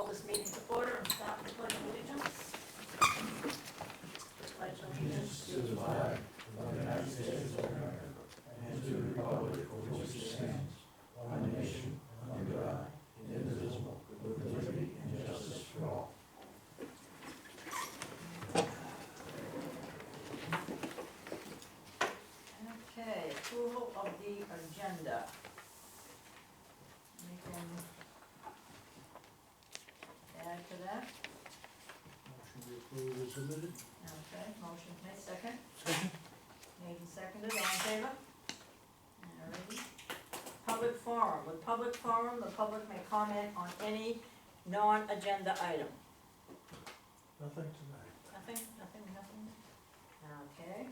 this meeting to order and start the pledge of allegiance. Pledge allegiance To the flag of the United States of America and to the republic for which it stands, one nation, under God, indivisible, with liberty and justice for all. Okay, approval of the agenda. Anything to add to that? Motion to approve is submitted. Okay, motion made, second, Second. made and seconded, all in favor? Alrighty. Public forum, with public forum, the public may comment on any non-agenda item. Nothing tonight. Nothing. Okay.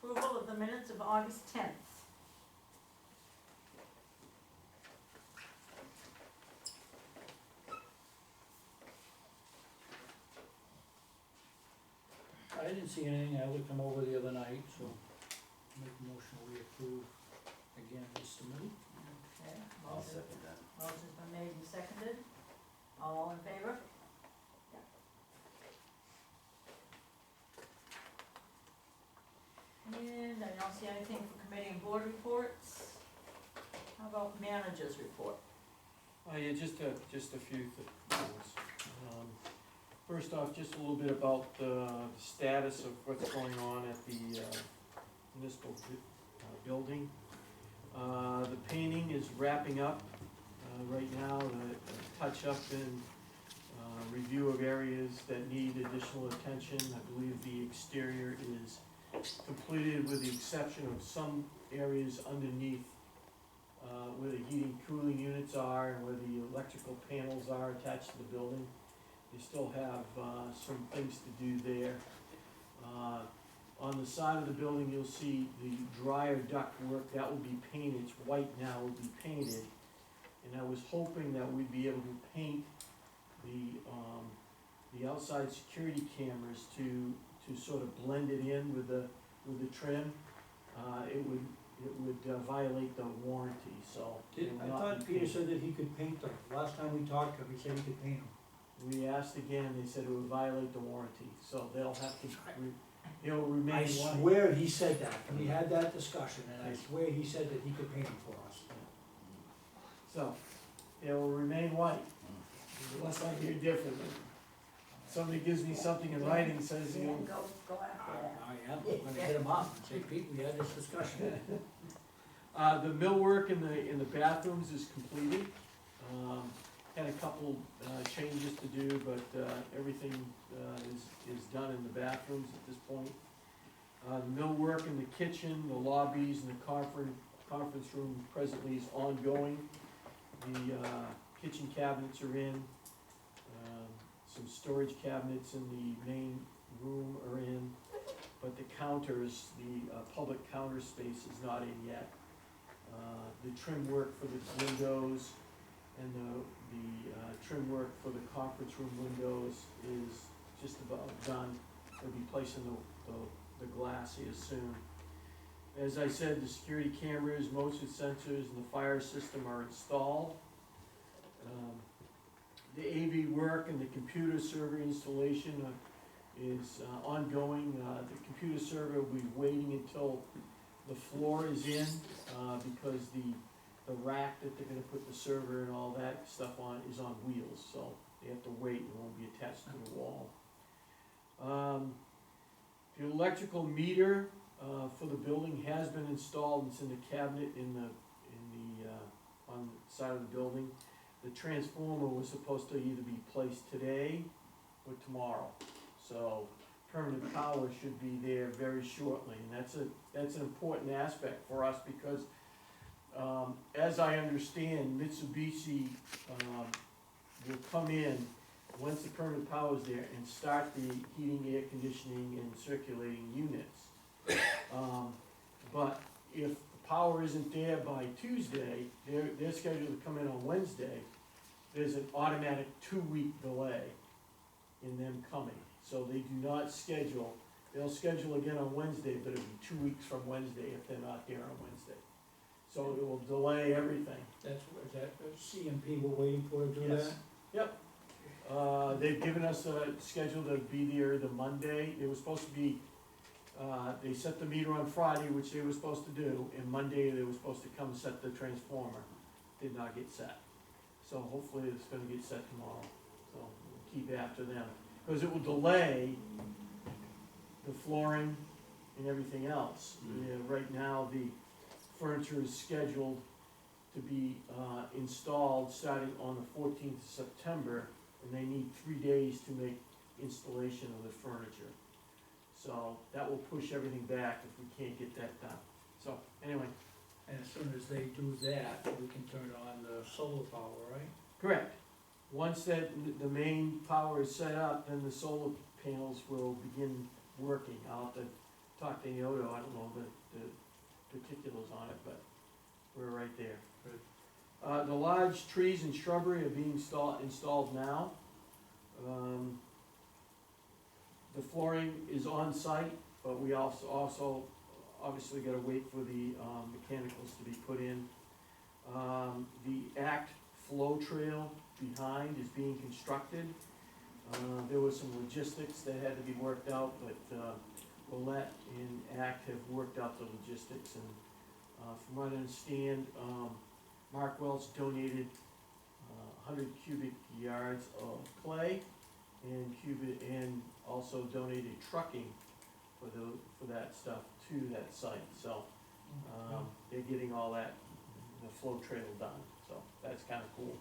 Approval of the minutes of August 10th. I didn't see anything, I looked them over the other night, so make a motion we approve again as submitted. Okay. I'll motion- second that. Motion's been made and seconded. All in favor? And I don't see anything for committee and board reports. How about managers report? Yeah, just a few things. First off, just a little bit about the status of what's going on at the municipal building. The painting is wrapping up right now, the touch-up and review of areas that need additional attention. I believe the exterior is completed with the exception of some areas underneath where the heating cooling units are and where the electrical panels are attached to the building. They still have some things to do there. On the side of the building, you'll see the dryer duct work, that will be painted. It's white now, will be painted. And I was hoping that we'd be able to paint the outside security cameras to sort of blend it in with the trim. It would violate the warranty, so. it I will not thought be Peter painted. said that he could paint them. Last time we talked, he said he could paint them. We asked again, they said it would violate the warranty, so they'll have to, it'll remain I white. swear he said that, and we had that discussion, and I swear he said that he could paint them for us. So, it will remain white, unless I hear differently. Somebody gives me something in writing, says, you know, Go after that. I am gonna hit him up and say, Pete, we had this discussion. the millwork in the bathrooms is completed. Had a couple, changes to do, but, everything, is done in the bathrooms at this point. The millwork in the kitchen, the lobbies, and the conference room presently is ongoing. The, kitchen cabinets are in, some storage cabinets in the main room are in, but the counters, the, public counter space is not in yet. The trim work for the windows and the trim work for the conference room windows is just about done. They'll be placing the glass here soon. As I said, the security cameras, motion sensors, and the fire system are installed. The AV work and the computer server installation is ongoing. The computer server will be waiting until the floor is in, because the rack that they're gonna put the server and all that stuff on is on wheels, so they have to wait, it won't be attached to the wall. The electrical meter for the building has been installed, it's in the cabinet on the side of the building. The transformer was supposed to either be placed today or tomorrow, so permanent power should be there very shortly, and that's an important aspect for us because as I understand, Mitsubishi will come in once the permanent power is there and start the heating, air conditioning, and circulating units. But if the power isn't there by Tuesday, they're scheduled to come in on Wednesday. There's an automatic 2-week delay in them coming, so they do not schedule. They'll schedule again on Wednesday, but it'll be 2 weeks from Wednesday if they're not there on Wednesday. So it will delay everything. Is that CMP we're waiting for to do that? Yes. Yep, They've given us a schedule to be there the Monday. It was supposed to be, they set the meter on Friday, which they were supposed to do, and Monday they were supposed to come set the transformer. Did not get set. So hopefully it's gonna get set tomorrow, so we'll keep after them. Because it will delay the flooring and everything else. Yeah, right now, the furniture is scheduled to be, installed starting on the 14th of September, and they need 3 days to make installation of the furniture. So that will push everything back if we can't get that done. So, anyway, And as soon as they do that, we can turn on the solar power, right? correct. Once that, the main power is set up, then the solar panels will begin working. I'll have to talk to Yodo, I don't know the particulars on it, but we're right there. Good. The large trees and shrubbery are being installed now. The flooring is on site, but we also obviously gotta wait for the, mechanicals to be put in. The Act flow trail behind is being constructed. There was some logistics that had to be worked out, but, Willette and Act have worked out the logistics, and, from what I understand, Mark Welch donated, 100 cubic yards of clay and also donated trucking for that stuff to that site, so, they're getting all that, the flow trail done, so that's kinda cool.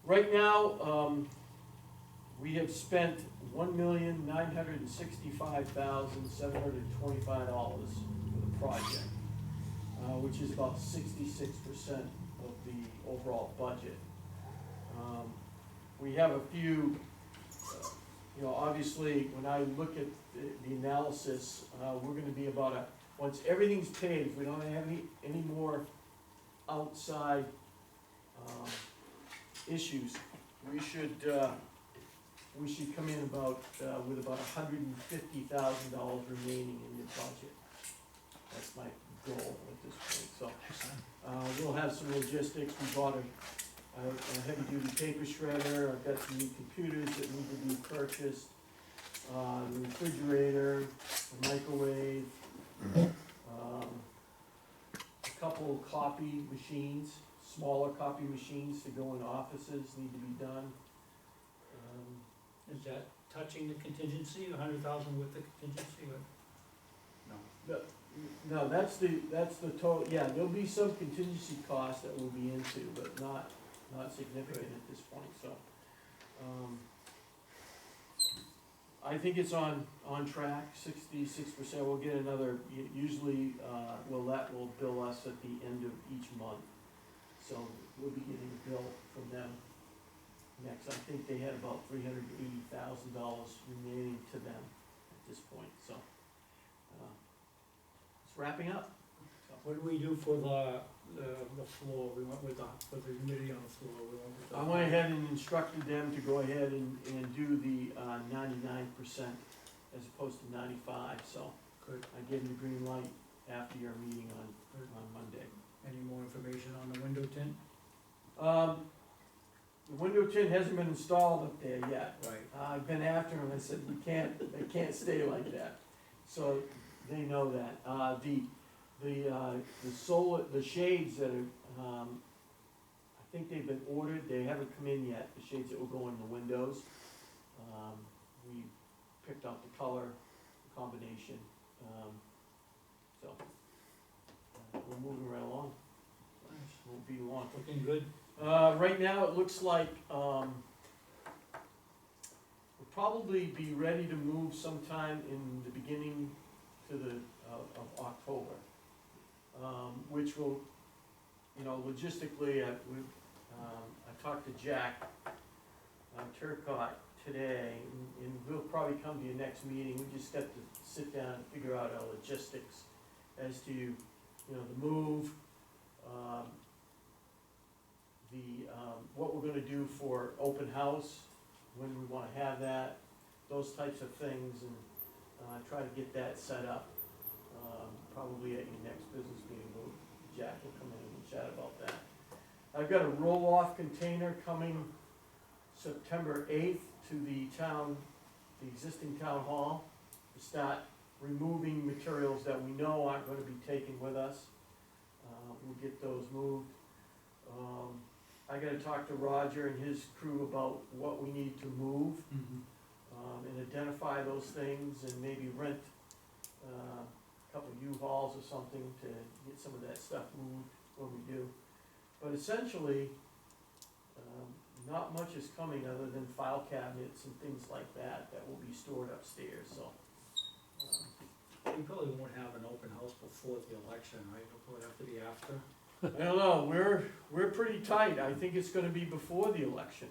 Right now, we have spent $1,965,725 for the project, which is about 66% of the overall budget. We have a few, obviously, when I look at the analysis, we're gonna be about once everything's paid, if we don't have any more outside, issues, we should come in about, with about $150,000 remaining in the budget. That's my goal at this point, so, we'll have some logistics. We bought a heavy-duty paper shredder. I've got some new computers that need to be purchased, the refrigerator, the microwave, a couple copy machines, smaller copy machines to go in offices need to be done. Is that touching the contingency, 100,000 with the contingency, or? No, that's the total, yeah, there'll be some contingency costs that we'll be into, but not significant at this point, so. I think it's on track, 66%, we'll get another, usually, that will bill us at the end of each month. So we'll be getting a bill from them next. I think they had about $380,000 remaining to them at this point, so. It's wrapping up. What do we do for the floor? We went with the humidity on the floor, we went with the. I went ahead and instructed them to go ahead and do the 99% as opposed to 95, so Good. I gave them the green light after your meeting on Monday. Any more information on the window tint? The window tint hasn't been installed up there yet. Right. I've been after them, I said, they can't stay like that, so they know that. The solar, the shades that are, I think they've been ordered, they haven't come in yet, the shades that will go in the windows. We picked out the color, the combination, so, we're moving right along. Won't be long. Looking good. Right now, it looks like, we'll probably be ready to move sometime in the beginning of October. Which will, logistically, I talked to Jack Turcott today, and we'll probably come to your next meeting. We just got to sit down and figure out our logistics as to, the move, what we're gonna do for open house, when we wanna have that, those types of things, and try to get that set up. Probably at your next business meeting, Jack will come in and chat about that. I've got a roll-off container coming September 8th to the existing town hall, to start removing materials that we know aren't gonna be taken with us. We'll get those moved. I gotta talk to Roger and his crew about what we need to move, and identify those things, and maybe rent a couple U-Hauls or something to get some of that stuff moved when we do. But essentially, not much is coming other than file cabinets and things like that that will be stored upstairs, so. We probably won't have an open house before the election, right? It'll probably have to be after. I don't know, we're pretty tight, I think it's gonna be before the election.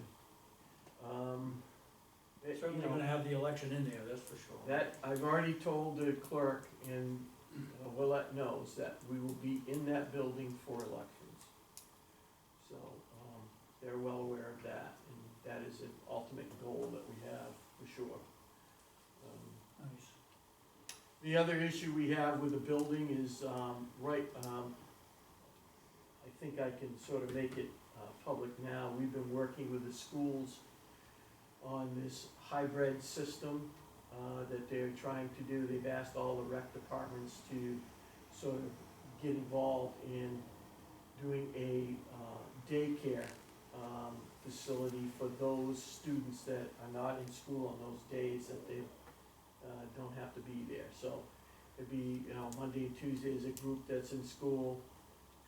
Certainly gonna have the election in there, that's for sure. That, I've already told the clerk, and Willett knows that we will be in that building for elections. So, they're well aware of that, and that is an ultimate goal that we have, for sure. Nice. The other issue we have with the building is, I think I can sort of make it, public now, we've been working with the schools on this hybrid system, that they're trying to do. They've asked all the rec departments to sort of get involved in doing a, daycare, facility for those students that are not in school on those days that they, don't have to be there. So it'd be, Monday and Tuesday is a group that's in school,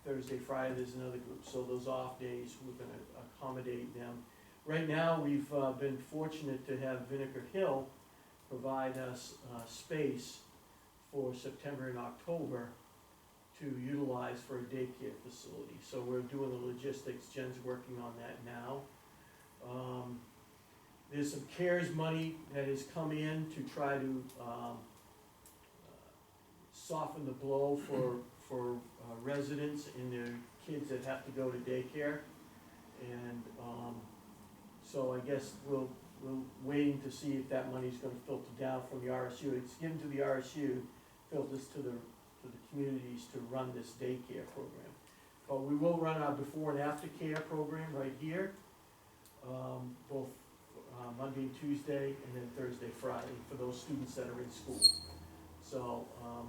Thursday, Friday, there's another group. So those off days, we're gonna accommodate them. Right now, we've been fortunate to have Vinegar Hill provide us space for September and October to utilize for a daycare facility. So we're doing the logistics, Jen's working on that now. There's some CARES money that has come in to try to soften the blow for residents and their kids that have to go to daycare. And so I guess we're waiting to see if that money's gonna filter down from the RSU. It's given to the RSU, filters to the communities to run this daycare program. But we will run our before and after care program right here, both Monday and Tuesday, and then Thursday, Friday, for those students that are in school. So,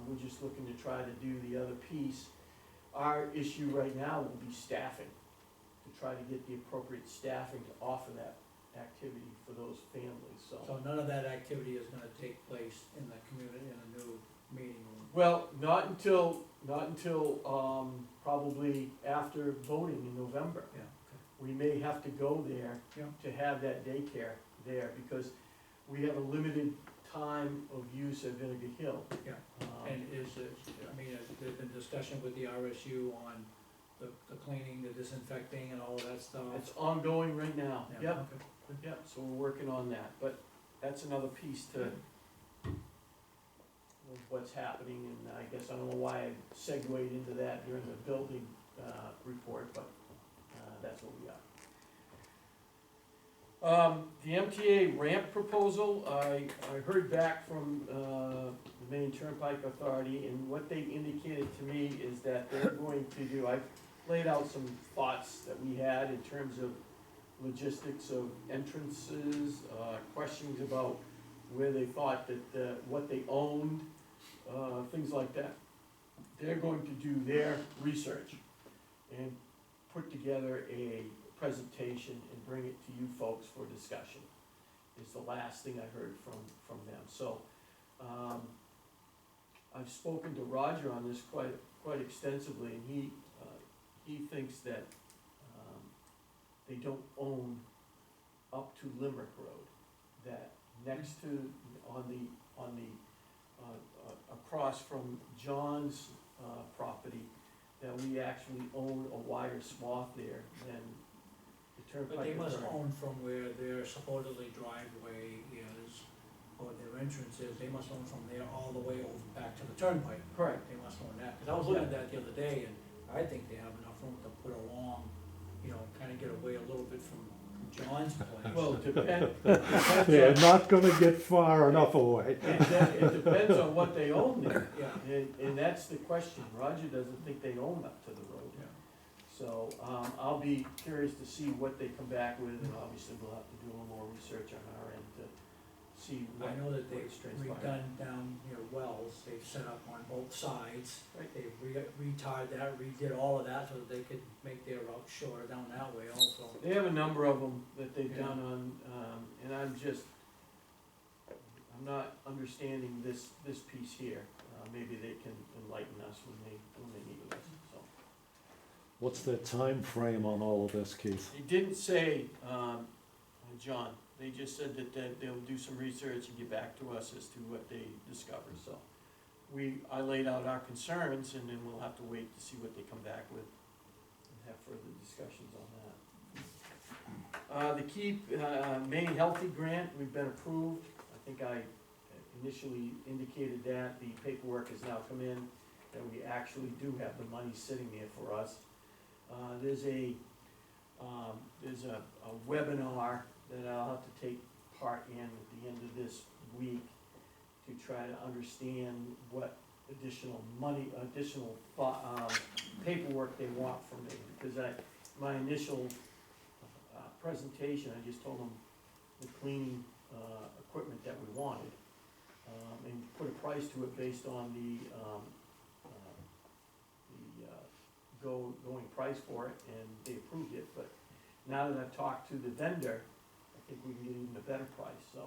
we're just looking to try to do the other piece. Our issue right now will be staffing, to try to get the appropriate staffing to offer that activity for those families, so. So none of that activity is gonna take place in the community, in a new meeting room? Well, not until, probably after voting in November. Yeah, We may have to go there Yeah. to have that daycare there, because we have a limited time of use at Vinegar Hill. Yeah. And has there been discussion with the RSU on the cleaning, the disinfecting and all of that stuff? It's ongoing right now, Yeah, yep, okay. yep, so we're working on that, but that's another piece to of what's happening, and I guess I don't know why I segued into that during the building, report, but, that's what we got. The MTA ramp proposal, I heard back from, the Maine Turnpike Authority, and what they indicated to me is that they're going to do, I've laid out some thoughts that we had in terms of logistics of entrances, questions about where they thought that, what they owned, things like that. They're going to do their research and put together a presentation and bring it to you folks for discussion. It's the last thing I heard from them. So, I've spoken to Roger on this quite extensively, and he thinks that, they don't own up to Limerick Road, that next to, across from John's, property, that we actually own a wider swath there than the Turnpike. But they must Authority. own from where their supposedly driveway is, or their entrance is, they must own from there all the way over back to the turnpike. Correct. They must own that, cause I was looking at that the other day, and I think they have enough room to put along, kinda get away a little bit from John's place. Well, it depends They're not gonna get far enough away. it depends on what they own there, Yeah, and that's the question. Roger doesn't think they own up to the road. yeah. So, I'll be curious to see what they come back with, and obviously we'll have to do a little more research on our end to see what. I know that what they've is transpiring. redone down near Wells, they've set up on both sides. Right. They've retired that, redid all of that so that they could make their route shorter down that way also. They have a number of them that they've Yeah. done on, and I'm not understanding this piece here. Maybe they can enlighten us when they meet with us, so. What's the time frame on all of this, Keith? They didn't say, John, they just said that they'll do some research and get back to us as to what they discover, so. I laid out our concerns, and then we'll have to wait to see what they come back with and have further discussions on that. The Keep Maine Healthy Grant, we've been approved. I think I initially indicated that. The paperwork has now come in, that we actually do have the money sitting there for us. There's a webinar that I'll have to take part in at the end of this week to try to understand what additional money, paperwork they want from me. Because my initial presentation, I just told them the cleaning equipment that we wanted, and put a price to it based on the going price for it, and they approved it. But now that I've talked to the vendor, I think we can get even a better price, so,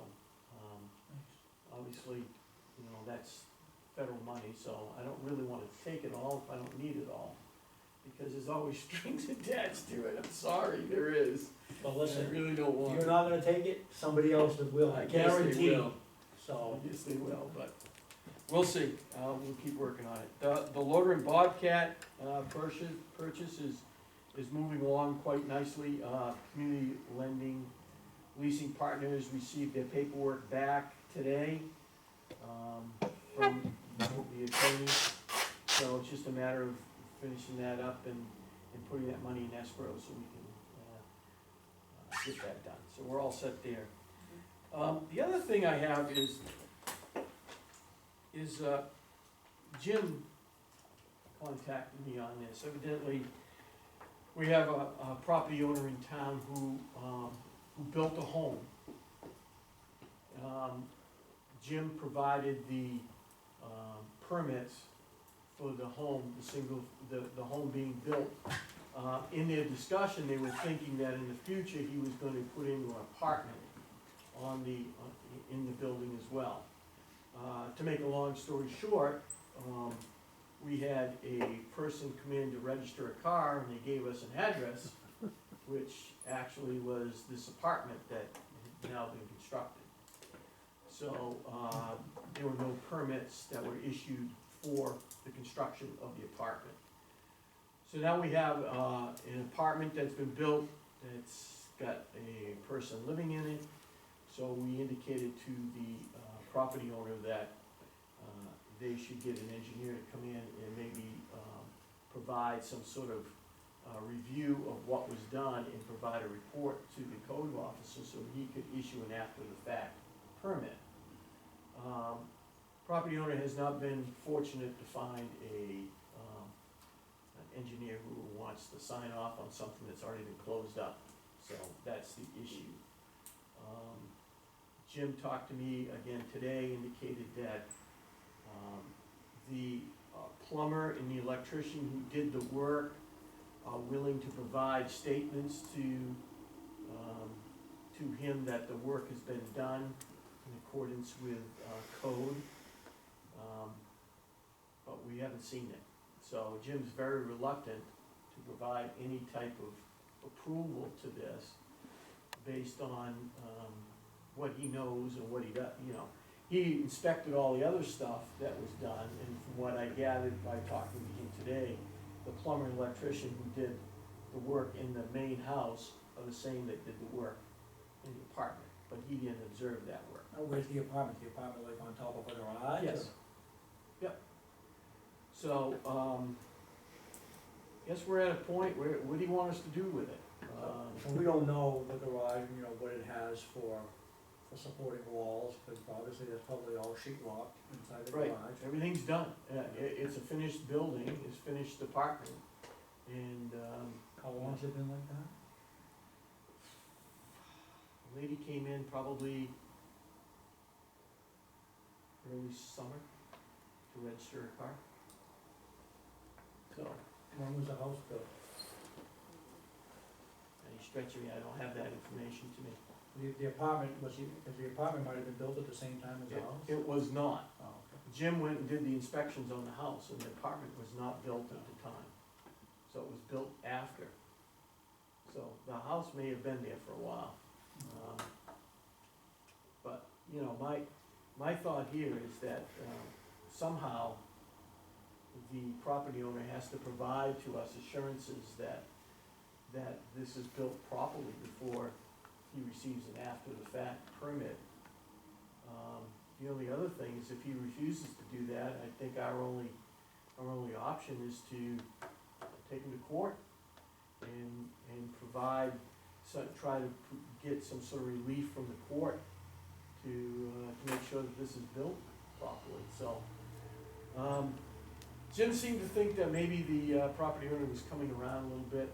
obviously, you know, that's federal money, so I don't really wanna take it all if I don't need it all, because there's always strings attached to it. I'm sorry, there is. But I listen, really don't if want you're it. not gonna take it, somebody else will, I guess they guaranteed. will. So, Yes, they will, but we'll see. We'll keep working on it. The loader and Bobcat purchase is moving along quite nicely. Community Lending Leasing Partners received their paperwork back today from the attorney. So it's just a matter of finishing that up and putting that money in escrow so we can get that done. So we're all set there. The other thing I have is Jim contacted me on this. Evidently, we have a property owner in town who built a home. Jim provided the permits for the home, the home being built. In their discussion, they were thinking that in the future, he was gonna put in an apartment in the building as well. To make a long story short, we had a person come in to register a car, and they gave us an address, which actually was this apartment that had now been constructed. So, there were no permits that were issued for the construction of the apartment. So now we have, an apartment that's been built, that's got a person living in it. So we indicated to the, property owner that, they should get an engineer to come in and maybe, provide some sort of, review of what was done and provide a report to the code officer so he could issue an after-the-fact permit. Property owner has not been fortunate to find an engineer who wants to sign off on something that's already been closed up, so that's the issue. Jim talked to me again today, indicated that the plumber and the electrician who did the work are willing to provide statements to him that the work has been done in accordance with code, but we haven't seen it. So Jim's very reluctant to provide any type of approval to this based on what he knows and what he does, you know. He inspected all the other stuff that was done, and from what I gathered by talking to him today, the plumber and electrician who did the work in the main house are the same that did the work in the apartment, but he didn't observe that work. oh, where's the apartment? The apartment like on top of a garage? Yes. Yep. So, guess we're at a point where, what do you want us to do with it? And we don't know the garage, you know, what it has for supporting walls, because obviously there's probably all sheet rock inside the Right, garage. everything's done. It's a finished building, it's finished apartment. And, How long's it been like that? a lady came in probably early summer to register her car. So, When was the house built? any stretching, I don't have that information to me. The apartment, the apartment might have been built at the same time as the house? It was not. Oh, okay. Jim went and did the inspections on the house, and the apartment was not built at the time. So it was built after. So the house may have been there for a while. But, you know, my thought here is that, somehow the property owner has to provide to us assurances that this is built properly before he receives an after-the-fact permit. The only other thing is if he refuses to do that, I think our only option is to take him to court and provide, try to get some sort of relief from the court to make sure that this is built properly, so. Jim seemed to think that maybe the property owner was coming around a little bit,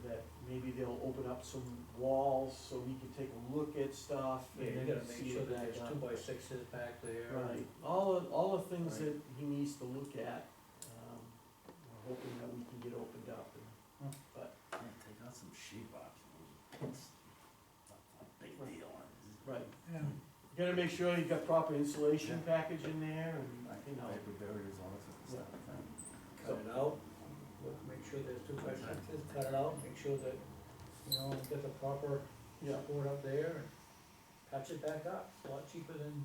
that maybe they'll open up some walls so he can take a look at stuff. Yeah, you and gotta make see sure it that there's back up. 2x6s back there. Right, all the things Right. that he needs to look at, we're hoping that we can get opened up, but, Yeah, take out some sheet box. It's not a big deal. right. Yeah. You gotta make sure you've got proper insulation package in there, and, you know, Paper barriers, all that sort of stuff. Cut it out, make sure there's 2x6s, cut it out, make sure that, you know, get the proper yeah, support up there, and patch it back up, a lot cheaper than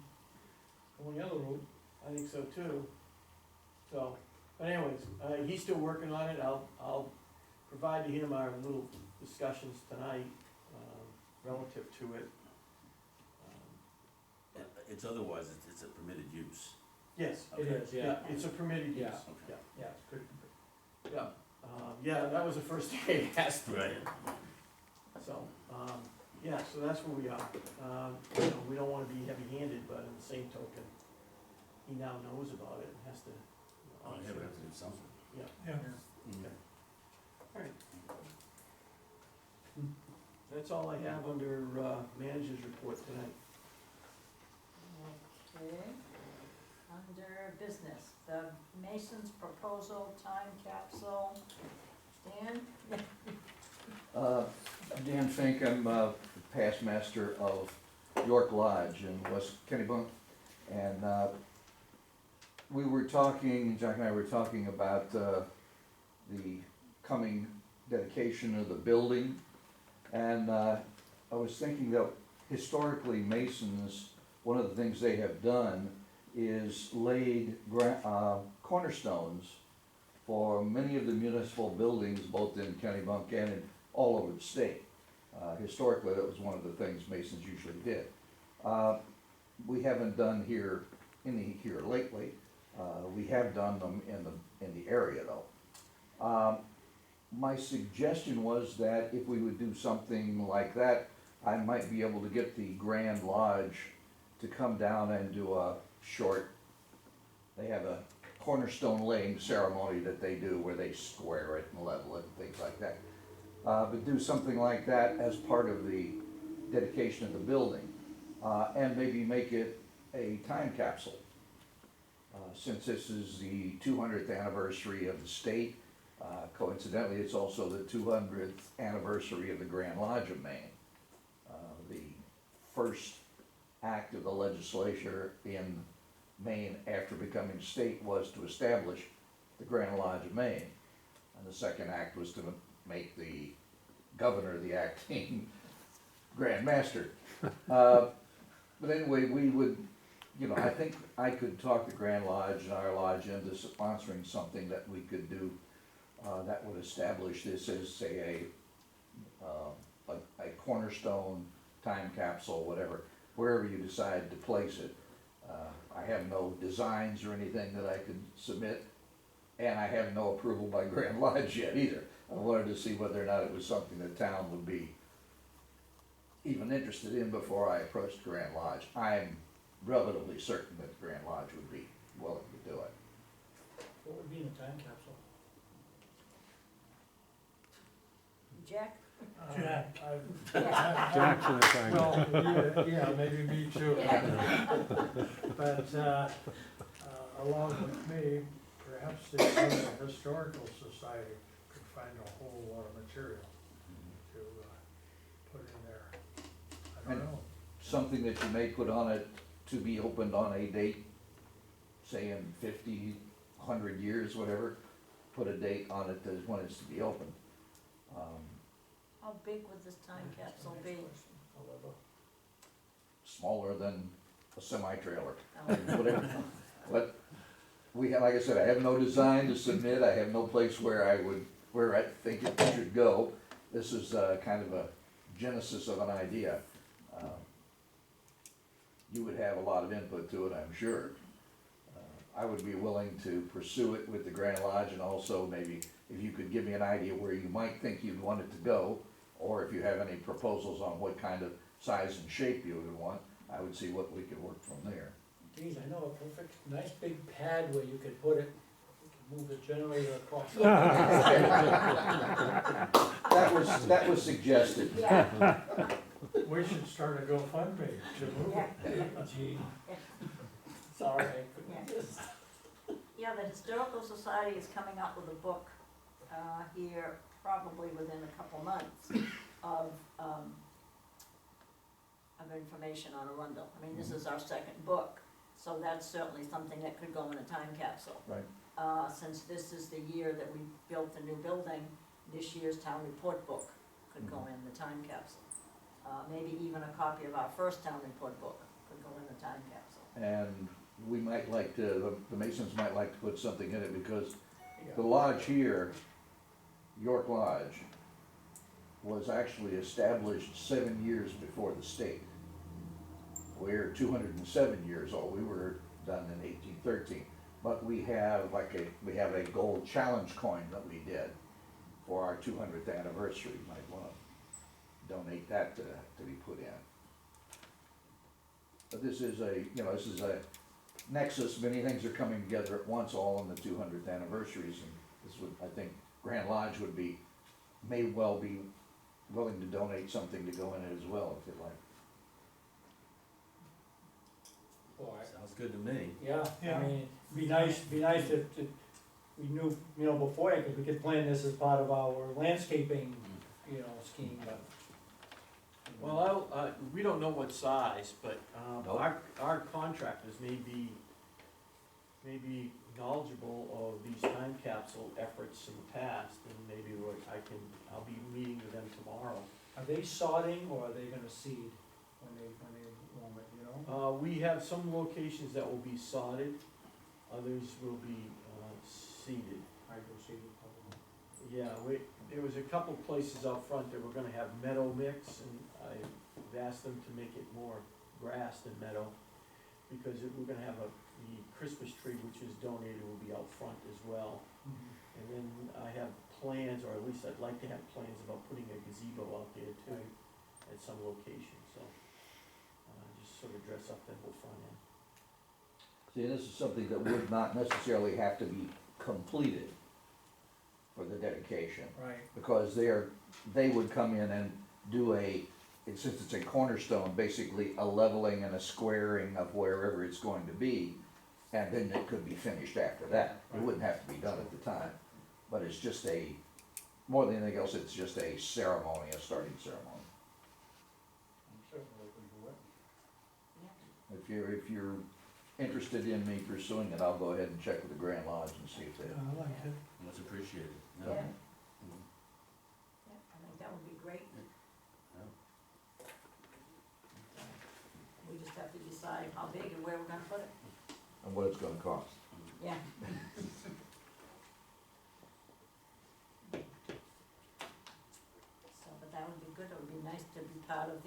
going the other route. I think so too. So, but anyways, he's still working on it, I'll provide to him our little discussions tonight, relative to it. It's otherwise, it's a permitted use. Yes, It is, yeah. it's a permitted use, Yeah. Okay. Yeah, it's good. yeah, that was the first thing I asked him. Right. So, yeah, so that's where we are. You know, we don't wanna be heavy-handed, but in the same token, he now knows about it and has to, you know, Oh, yeah, we have to do something. yeah. Yeah. Alright. That's all I have under, manager's report tonight. Okay, under business, the Mason's proposal time capsule, Dan? Dan Fink, I'm past master of York Lodge in West Kennebunk. And we were talking, Jack and I were talking about the coming dedication of the building. And I was thinking that historically Masons, one of the things they have done is laid cornerstones for many of the municipal buildings, both in Kennebunk and in all over the state. Historically, that was one of the things Masons usually did. We haven't done here lately. We have done them in the area though. My suggestion was that if we would do something like that, I might be able to get the Grand Lodge to come down and do a short, they have a cornerstone laying ceremony that they do where they square it and level it and things like that. But do something like that as part of the dedication of the building, and maybe make it a time capsule. Since this is the 200th anniversary of the state, coincidentally, it's also the 200th anniversary of the Grand Lodge of Maine. The first act of the legislature in Maine after becoming state was to establish the Grand Lodge of Maine. And the second act was to make the governor the acting Grand Master. But anyway, we would, you know, I think I could talk the Grand Lodge and our lodge into sponsoring something that we could do that would establish this as, say, a cornerstone time capsule, whatever, wherever you decide to place it. I have no designs or anything that I could submit, and I have no approval by Grand Lodge yet either. I wanted to see whether or not it was something the town would be even interested in before I approached Grand Lodge. I'm relatively certain that the Grand Lodge would be willing to do it. What would be in the time capsule? Jack? Jack. Yeah. Jack for the time. Well, yeah, maybe me too. But, along with me, perhaps the other historical society could find a whole lot of material to, put in there. I don't know. Something that you may put on it to be opened on a date, say in 50, 100 years, whatever, put a date on it as when it's to be opened. How big would this time capsule be? Smaller than a semi-trailer, Oh, whatever. But we have, like I said, I have no design to submit, I have no place where I think it should go. This is kind of a genesis of an idea. You would have a lot of input to it, I'm sure. I would be willing to pursue it with the Grand Lodge, and also maybe if you could give me an idea where you might think you'd want it to go, or if you have any proposals on what kind of size and shape you would want, I would see what we could work from there. Geez, I know a perfect, nice big pad where you could put it, you could move the generator across. That was suggested. yeah, We should start a GoFundMe to move it. Gee, sorry, I couldn't. yeah, the Historical Society is coming up with a book, here probably within a couple months of information on Arundel. I mean, this is our second book, so that's certainly something that could go in a time capsule. Right. Since this is the year that we built the new building, this year's town report book could go in the time capsule. Maybe even a copy of our first town report book could go in the time capsule. And we might like to, the Masons might like to put something in it, because the lodge here, York Lodge, was actually established 7 years before the state. We're 207 years old, we were done in 1813. But we have we have a gold challenge coin that we did for our 200th anniversary. You might wanna donate that to be put in. But this is this is a nexus, many things are coming together at once, all on the 200th anniversaries, and this would, I think, Grand Lodge may well be willing to donate something to go in it as well, if you'd like. Boy, Sounds good to me. yeah, Yeah. I mean, be nice if we knew, before, cause we could plan this as part of our landscaping, scheme, but. Well, we don't know what size, but, Nope. our contractors may be knowledgeable of these time capsule efforts in the past, and maybe I'll be meeting with them tomorrow. Are they sodding or are they gonna seed when they loam it, We have some locations that will be sodded, others will be, seeded. Hydro seeded probably. Yeah, there was a couple places out front that were gonna have meadow mix, and I've asked them to make it more grass than meadow, because we're gonna have the Christmas tree, which is donated, will be out front as well. And then I have plans, or at least I'd like to have plans about putting a gazebo out there too, at some location, so, just sort of dress up that whole front end. See, this is something that would not necessarily have to be completed for the dedication, Right. because they would come in and do since it's a cornerstone, basically a leveling and a squaring of wherever it's going to be, and then it could be finished after that. It wouldn't have to be done at the time, but it's just more than anything else, it's just a ceremony, a starting ceremony. I'm certainly open to it. Yeah. If you're interested in me pursuing it, I'll go ahead and check with the Grand Lodge and see if they. I like it. Much appreciated. Yeah. No. Yeah, I think that would be great. No. We just have to decide how big and where we're gonna put it. And what it's gonna cost. Yeah. So, but that would be good, it would be nice to be part of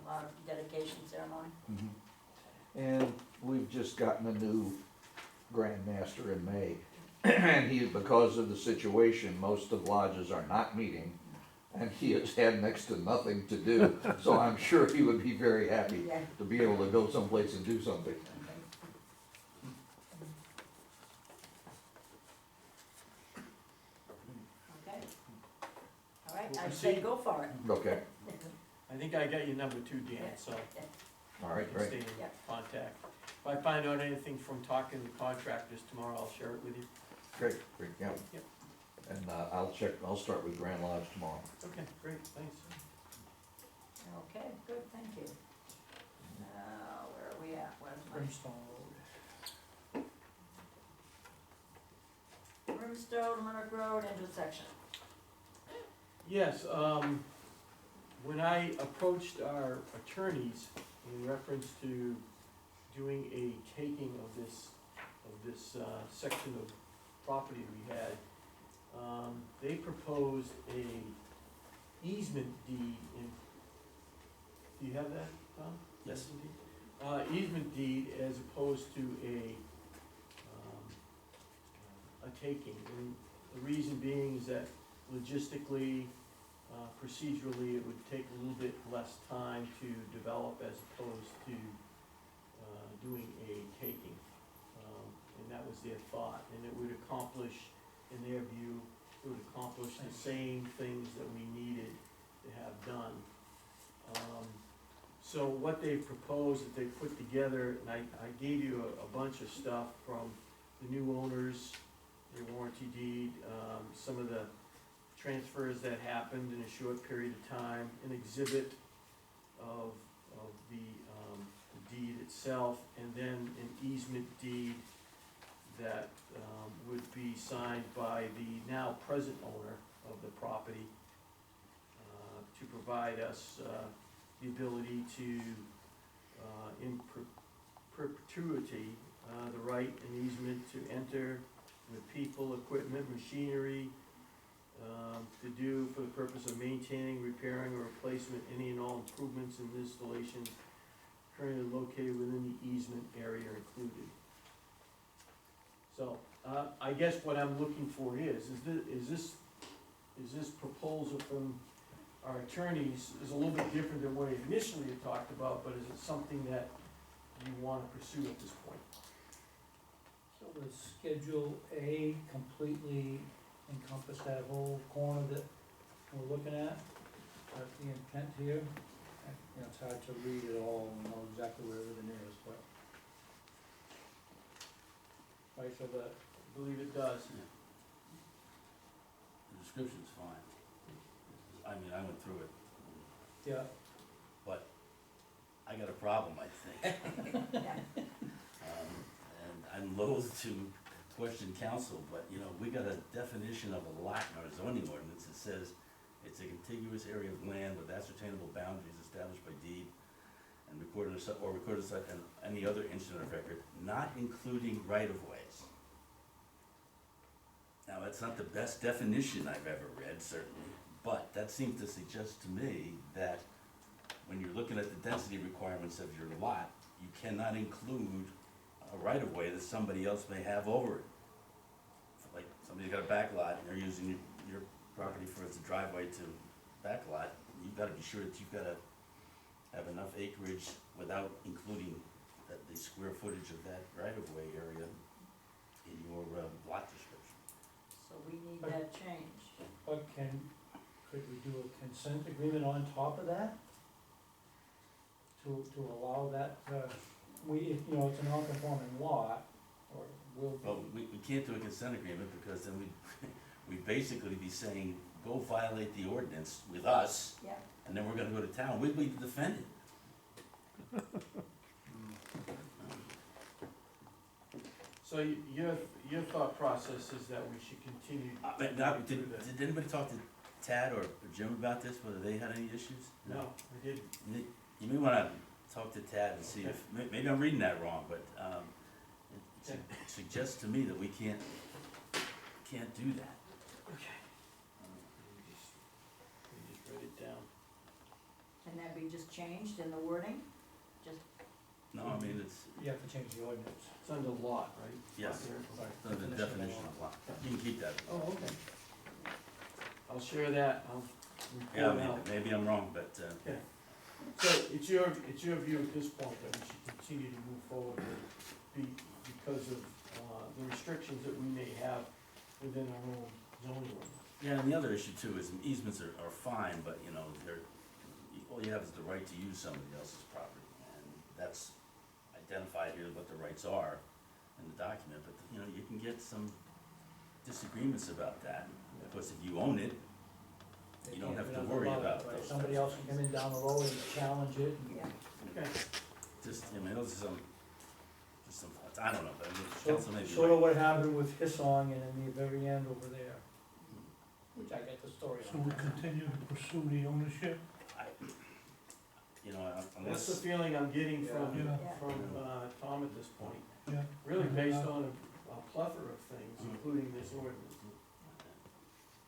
our dedication ceremony. And we've just gotten a new Grand Master in May, and because of the situation, most of lodges are not meeting, and he has had next to nothing to do, so I'm sure he would be very happy Yeah. to be able to go someplace and do something. Okay. All right, I'd say go for it. Okay, I think I got your number too, Dan, so all we right, can great. stay in Yeah. contact. If I find out anything from talking to contractors tomorrow, I'll share it with you. Great, yeah. Yep. And I'll start with Grand Lodge tomorrow. Okay, great, thanks. Okay, good, thank you. Now, where are we at? Where's my? Brimstone Road. Brimstone, Limerick Road intersection. Yes, when I approached our attorneys in reference to doing a taking of this section of property we had, they proposed a easement deed in, do you have that, Tom? Yes. Easement deed as opposed to a taking. And the reason being is that logistically, procedurally, it would take a little bit less time to develop as opposed to doing a taking. And that was their thought, and it would accomplish, in their view, it would accomplish the same things that we needed to have done. So what they proposed, that they put together, and I gave you a bunch of stuff from the new owners, their warranty deed, some of the transfers that happened in a short period of time, an exhibit of the deed itself, and then an easement deed that would be signed by the now present owner of the property to provide us the ability to, in perpetuity, the right and easement to enter with people, equipment, machinery, to do for the purpose of maintaining, repairing, or replacement any and all improvements and installations currently located within the easement area included. So, I guess what I'm looking for is this proposal from our attorneys is a little bit different than what he initially had talked about, but is it something that you wanna pursue at this point? So does Schedule A completely encompass that whole corner that we're looking at? That's the intent here? You know, it's hard to read it all and know exactly where everything is, but. Right, so the, I believe it does. The description's fine. I mean, I went through it, yeah, but I got a problem, I think. And I'm loath to question council, but, you know, we got a definition of a lot in our zoning ordinance. It says it's a contiguous area of land with ascertainable boundaries established by deed and recorded and any other instrument of record, not including right-of-ways. Now, that's not the best definition I've ever read, certainly, but that seems to suggest to me that when you're looking at the density requirements of your lot, you cannot include a right-of-way that somebody else may have over it. Like, somebody's got a back lot, and they're using your property for its driveway to back lot, you've gotta be sure that you've gotta have enough acreage without including the square footage of that right-of-way area in your lot description. So we need that changed. but could we do a consent agreement on top of that? To allow that, you know, it's a non-conforming lot, or will be. Well, we can't do a consent agreement because then we'd basically be saying, go violate the ordinance with us, Yeah, and then we're gonna go to town, we'd be defended. So your thought process is that we should continue. But now, did anybody talk to Tad or Jim about this, whether they had any issues? No, I didn't. You may wanna talk to Tad and see if, maybe I'm reading that wrong, but, it suggests to me that we can't do that. Okay. Let me just write it down. can that be just changed in the wording? Just, No, I mean, it's, You have to change the ordinance. It's under lot, right? yes, There. it's under the definition of lot, you can keep that. Oh, okay. I'll share that, I'll Yeah, I report mean, out. maybe I'm wrong, but, Okay. So it's your view at this point that we should continue to move forward because of the restrictions that we may have within our own zoning ordinance. Yeah, and the other issue too is easements are fine, but you know, all you have is the right to use somebody else's property. And that's identified here what the rights are in the document, but you know, you can get some disagreements about that. Because if you own it, you don't have to worry about Right, those. somebody else can come in down the road and challenge it. Yeah. Okay. Just, I mean, those are some thoughts, I don't know, but I mean, So, council may be sort right. of what happened with Hissong and in the very end over there, which I get the story So on. we continue to pursue the ownership? You know, That's the unless, feeling I'm getting from, Yeah. Tom at this point. Yeah. Really based on a plethora of things, including this ordinance.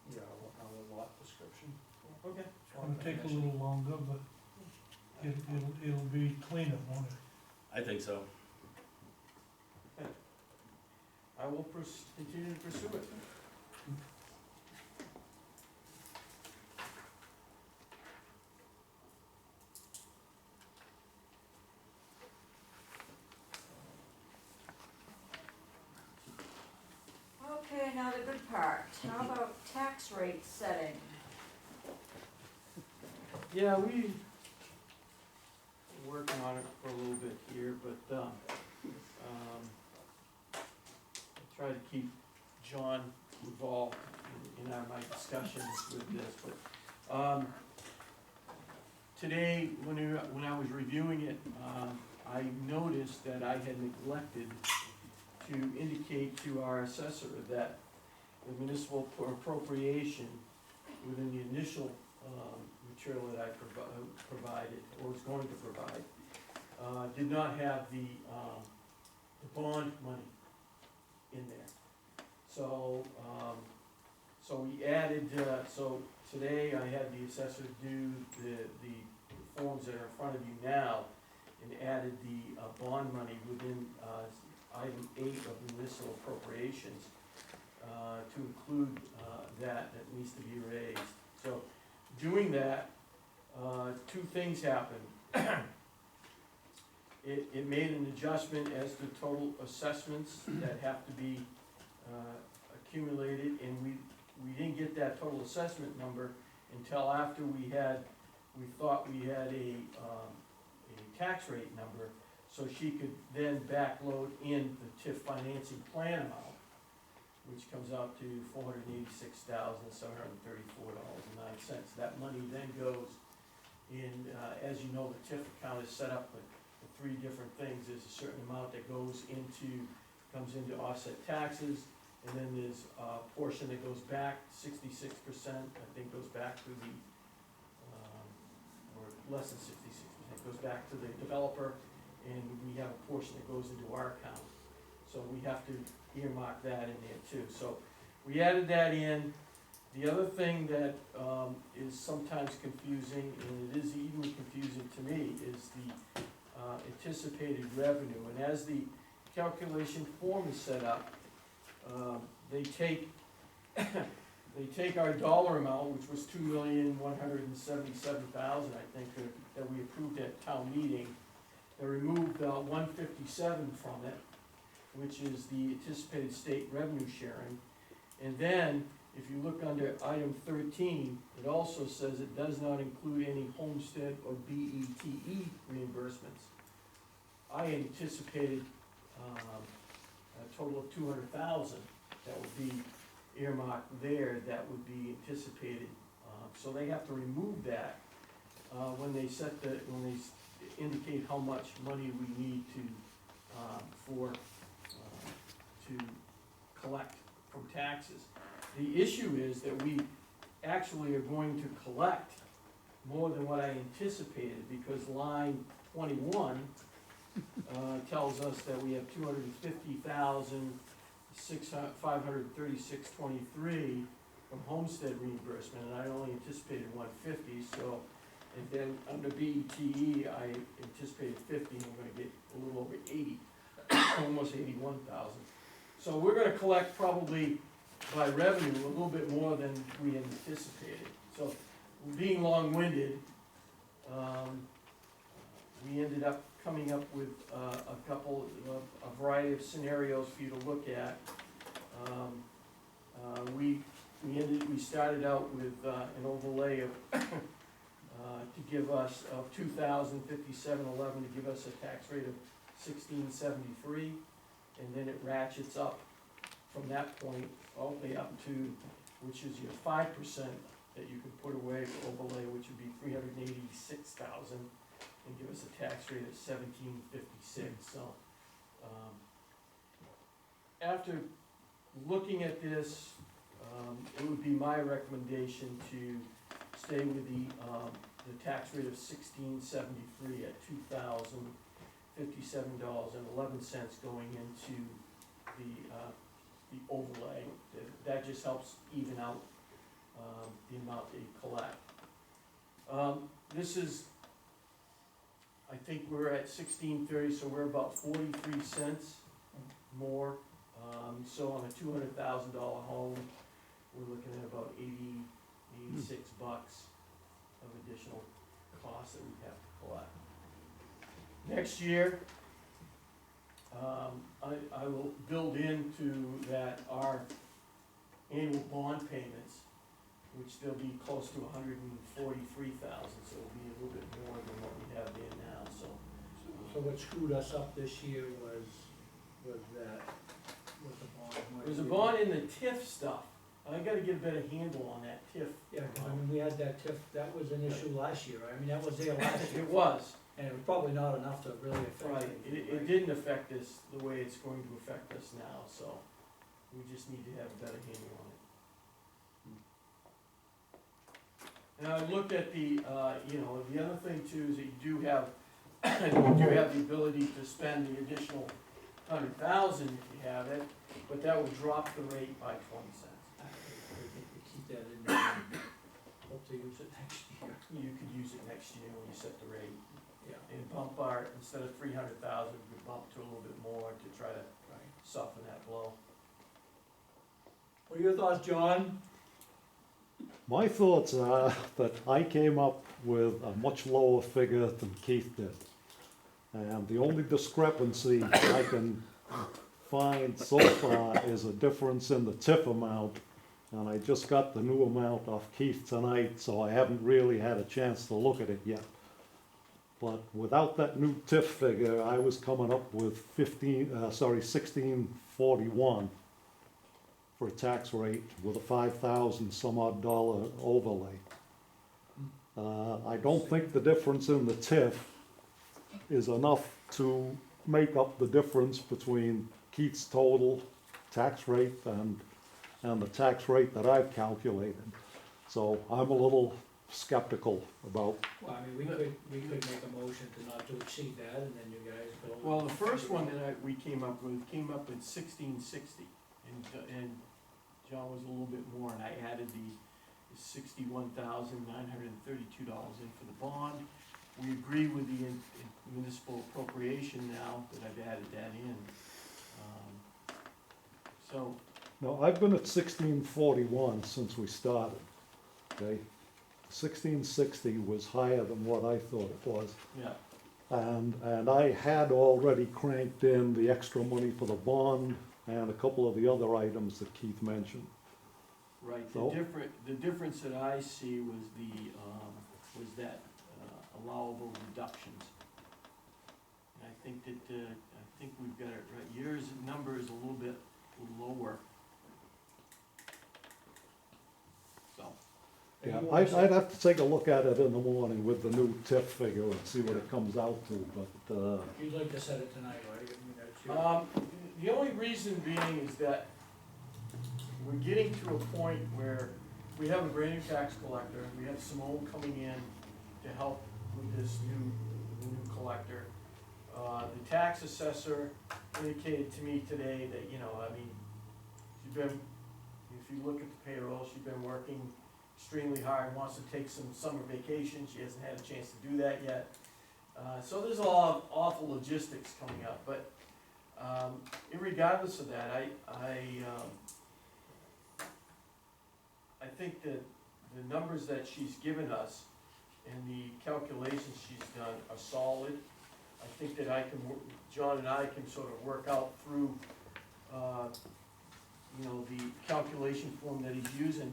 Yeah, our lot description. Okay. It's gonna take a little longer, but it'll be cleaner, won't it? I think so. I will continue to pursue it. Okay, now the good part, how about tax rate setting? Yeah, we're working on it for a little bit here, but, I try to keep John involved in my discussions with this, but, today, when I was reviewing it, I noticed that I had neglected to indicate to our assessor that the municipal appropriation within the initial, material that I provided, or was going to provide, did not have the bond money in there. So, we added, so today I had the assessor do the forms that are in front of you now, and added the bond money within item 8 of the municipal appropriations, to include that needs to be raised. So, doing that, two things happened. It made an adjustment as to total assessments that have to be accumulated, and we didn't get that total assessment number until after we thought we had a tax rate number, so she could then backload in the TIF financing plan amount, which comes out to $486,734.09. That money then goes in, as you know, the TIF account is set up with three different things. There's a certain amount that comes into offset taxes, and then there's a portion that goes back, 66%, I think, goes back to the, or less than 66%, goes back to the developer, and we have a portion that goes into our account. So we have to earmark that in there too. So we added that in. The other thing that is sometimes confusing, and it is even confusing to me, is the anticipated revenue. And as the calculation form is set up, they take our dollar amount, which was $2,177,000, I think, that we approved at town meeting. They removed 157 from it, which is the anticipated state revenue sharing. And then, if you look under item 13, it also says it does not include any homestead or BETE reimbursements. I anticipated a total of 200,000 that would be earmarked there, that would be anticipated. So they have to remove that when they indicate how much money we need to collect from taxes. The issue is that we actually are going to collect more than what I anticipated, because line 21 tells us that we have 250,536.23 from homestead reimbursement, and I only anticipated 150, so, and then under BETE, I anticipated 50, and we're gonna get a little over 80, almost 81,000. So we're gonna collect probably by revenue a little bit more than we had anticipated. So, being long-winded, we ended up coming up with a variety of scenarios for you to look at. We we started out with, an overlay of, to give us, of $2,057.11, to give us a tax rate of $16.73, and then it ratchets up from that point all the way up to, which is your 5% that you could put away for overlay, which would be $386,000, and give us a tax rate of $17.56, so, after looking at this, it would be my recommendation to stay with the tax rate of $16.73 at $2,057.11 going into the overlay. That just helps even out, the amount that you collect. This is, I think we're at $16.30, so we're about 43 cents more. So on a $200,000 home, we're looking at about 86 bucks of additional costs that we have to collect. Next year, I will build into that our annual bond payments, which they'll be close to 143,000, so it'll be a little bit more than what we have there now, so. So what screwed us up this year was that, was the bond. There's a bond in the TIF stuff. I gotta get a better handle on that TIF. Yeah, 'cause I mean, we had that TIF, that was an issue last year, right? I mean, that was there last year. It was, And it was probably not enough to really affect right, it. it didn't affect us the way it's going to affect us now, so we just need to have a better handle on it. Now, I looked at the, the other thing too is that you do have, the ability to spend the additional 100,000 if you have it, but that would drop the rate by 20 cents. I think we keep that in there, and hope to use it next year. You could use it next year when you set the rate. Yeah, And bump our, instead of 300,000, we bump to a little bit more to try to right. soften that blow. What are your thoughts, John? My thoughts are that I came up with a much lower figure than Keith did. And the only discrepancy I can find so far is a difference in the TIF amount. And I just got the new amount off Keith tonight, so I haven't really had a chance to look at it yet. But without that new TIF figure, I was coming up with 1641 for a tax rate with a 5,000 some odd dollar overlay. I don't think the difference in the TIF is enough to make up the difference between Keith's total tax rate and the tax rate that I've calculated. So I'm a little skeptical about. Well, I mean, we could make a motion to not to exceed that, and then you guys go. Well, the first one that we came up with 1660, and John was a little bit more, and I added the $61,932 in for the bond. We agree with the municipal appropriation now that I've added that in. So, No, I've been at 1641 since we started, okay? 1660 was higher than what I thought it was. yeah, And I had already cranked in the extra money for the bond and a couple of the other items that Keith mentioned. right, So- the difference that I see was was that allowable reductions. And I think we've got it right, yours number is a little bit lower. So, Yeah, I'd have to take a look at it in the morning with the new TIF figure and see what it comes out to, but, You'd like to set it tonight, right? I mean, that's your. the only reason being is that we're getting to a point where we have a brand new tax collector, we have Simone coming in to help with this new collector. The tax assessor indicated to me today that, she's been, if you look at the payroll, she's been working extremely hard, wants to take some summer vacation, she hasn't had a chance to do that yet. So there's a lot of awful logistics coming up, but, irregardless of that, I think that the numbers that she's given us and the calculations she's done are solid. I think that John and I can sort of work out through, you know, the calculation form that he's using.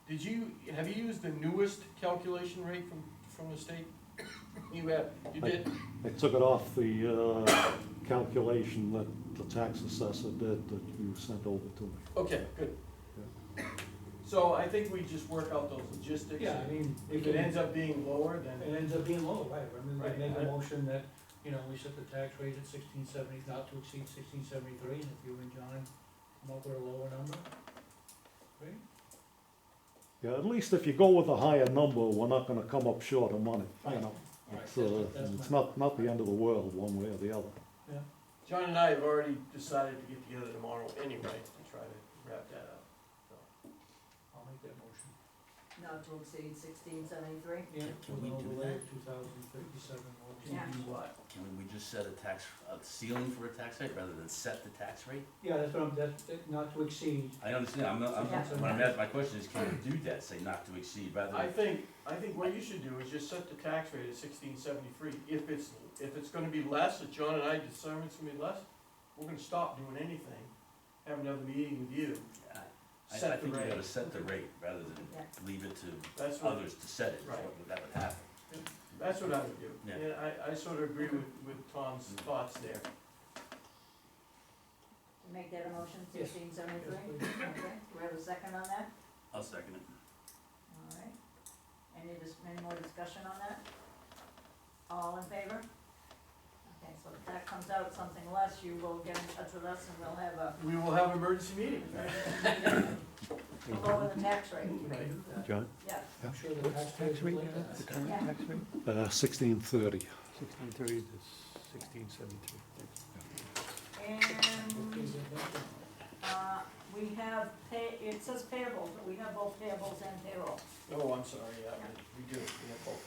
Have you used the newest calculation rate from the state? You have, you did? I took it off the calculation that the tax assessor did that you sent over to me. Okay, good. So I think we just work out those logistics. Yeah, I mean, If it ends up being lower, then. it ends up being low, right, I mean, Right. we make a motion that, you know, we set the tax rate at 1670, not to exceed 1673, and if you and John come up with a lower number, great. Yeah, at least if you go with a higher number, we're not gonna come up short of money, you know? Right, It's, that's it's my- not the end of the world, one way or the other. John and I have already decided to get together tomorrow anyway to try to wrap that up. I'll make that motion. Not to exceed 1673. Yeah. Can we do overlay that? 2037, Can Yeah. we do what? Can we just set a ceiling for a tax rate rather than set the tax rate? yeah, that's what I'm, that's, not to exceed. I understand, Yeah. what I'm asking, my question is, can we do that, say not to exceed, rather I than, think what you should do is just set the tax rate at 1673. If it's gonna be less, if John and I determine it's gonna be less, we're gonna stop doing anything, have another meeting with you, I set the think you rate. gotta set the rate rather than Yeah. leave it to That's what, others to set it, Right. that would happen. that's what I would do. Yeah. And I sort of agree with Tom's thoughts there. Make that a motion, Yes. 1673? Yes, please. Okay, do we have a second on that? I'll second it. All right. Any more discussion on that? All in favor? Okay, so if that comes out something less, you will get in touch with us and we'll have a, We will have emergency meeting. we'll lower the tax rate. Right. John? Yeah, I'm sure the taxpayers would like that. yeah. 1630. 1630 to 1673. And, we have it says payables, but we have both payables and payroll. Oh, I'm sorry, yeah, we do, we have both.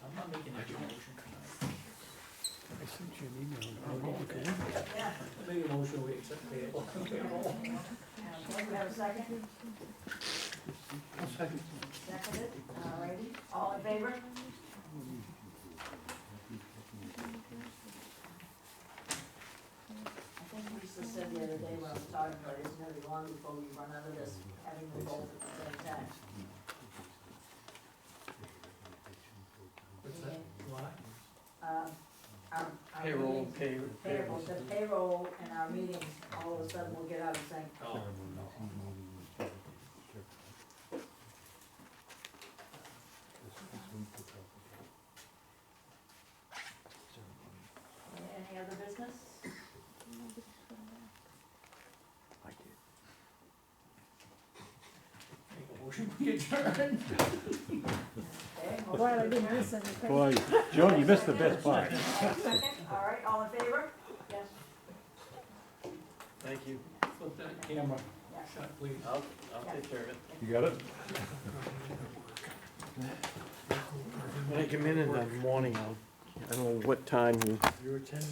I'm not making that motion tonight. I sent you an email. Yeah. I make a motion, we accept payable. Okay, we have a second? Seconded, all righty, all in favor? I think Lisa said the other day when I was talking about it, it's gonna be long before we run out of this, having them both at the same time. What's that? Why? Our Payroll, meetings- Payroll, the payroll and our meetings, all of a sudden will get out of sync. Oh, Any other business? Make a motion, we adjourn. Okay, Glad I motion didn't to miss anything. Boy, Joe, you missed the best part. Second, all right, all in favor? Yes, thank you. Flip that camera yes. shut, please. I'll take care of it. You got it? When I come in the morning, I don't know what time you. You attend